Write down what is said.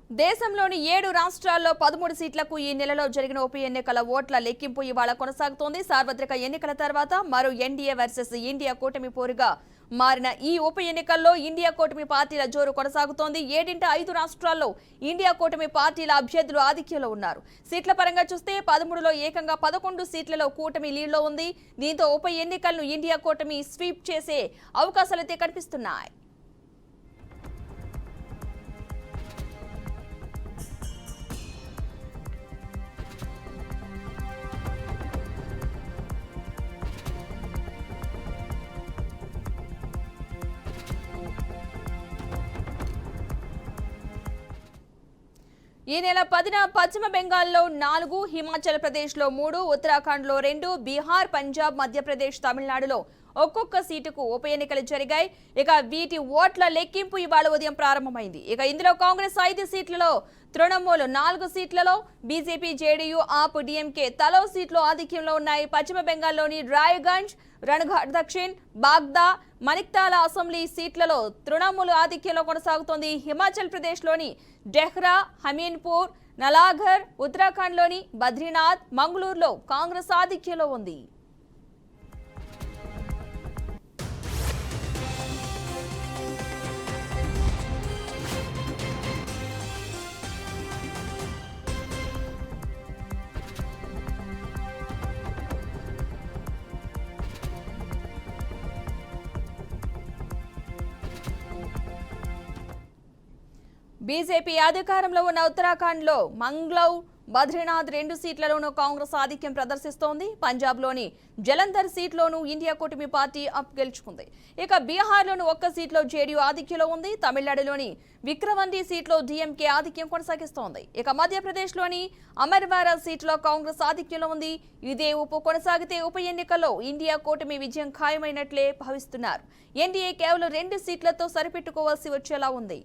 దేశంలోని 7 రాష్ట్రాల్లో 13 సీట్లకు ఈ నెలలో జరిగిన ఉప ఎన్నికల ఓట్ల లెక్కింపు ఇవాళ కొనసాగుతోంది. సార్వత్రిక ఎన్నికల తర్వాత మరో ఎన్డీఏ వర్సెస్ ఇండియా కూటమి పోరుగా మారిన ఈ ఉప ఎన్నికల్లో ఇండియా కూటమి పార్టీల జోరు కొనసాగుతోంది. 7 రాష్ట్రాల్లో ఇండియా కూటమి పార్టీల అభ్యర్థులు ఆధిక్యంలో ఉన్నారు. సీట్ల పరంగా చూస్తే 13లో ఏకంగా 11 సీట్లలో కూటమి లీడ్లో ఉంది. దీంతో ఉప ఎన్నికలను ఇండియా కూటమి స్వీప్ చేసే అవకాశాలైతే కనిపిస్తున్నాయి. ఈ నెల 10న పశ్చిమ బెంగాల్లో 4, హిమాచల్ ప్రదేశ్లో 3, ఉత్తరాఖండ్లో 2, బీహార్, పంజాబ్, మధ్యప్రదేశ్, తమిళనాడులో ఒక్కొక్క సీటుకు ఉప ఎన్నికలు జరిగాయి. ఇక వీటి ఓట్ల లెక్కింపు ఇవాళ ఉదయం ప్రారంభమైంది. ఇక ఇందులో కాంగ్రెస్ 5 సీట్లలో, తృణమూల్ 4 సీట్లలో, బీజేపీ, జేడీయూ, ఆప్, డీఎంకే తలో సీట్లు ఆధిక్యంలో ఉన్నాయి. పశ్చిమ బెంగాల్లోని రాయ్గంజ్, రణఘాట్ దక్షిణ్, బాగ్దా, మణిక్తాల అసెంబ్లీ సీట్లలో తృణమూల్ ఆధిక్యంలో కొనసాగుతోంది. హిమాచల్ ప్రదేశ్లోని డెహ్రా, హమీన్పూర్, నలాఘర్, ఉత్తరాఖండ్లోని బద్రీనాథ్, మంగళూరులో కాంగ్రెస్ ఆధిక్యంలో ఉంది. బీజేపీ అధికారంలో ఉన్న ఉత్తరాఖండ్లో మంగ్లౌర్, బద్రీనాథ్ 2 సీట్లలోనూ కాంగ్రెస్ ఆధిక్యం ప్రదర్శిస్తోంది. పంజాబ్లోని జలంధర్ సీట్లోనూ ఇండియా కూటమి పార్టీ అప్ గెలుచుకుంది. ఇక బీహార్లోని 1 సీట్లో జేడీయూ ఆధిక్యంలో ఉంది. తమిళనాడులోని విక్రమండి సీట్లో డీఎంకే ఆధిక్యం కొనసాగిస్తోంది. ఇక మధ్యప్రదేశ్లోని అమర్వారా సీట్లో కాంగ్రెస్ ఆధిక్యంలో ఉంది. ఇదే కొనసాగితే ఉప ఎన్నికల్లో ఇండియా కూటమి విజయం ఖాయమైనట్లే భావిస్తున్నారు. ఎన్డీఏ కేవలం 2 సీట్లతో సరిపెట్టుకోవాల్సి వచ్చేలా ఉంది.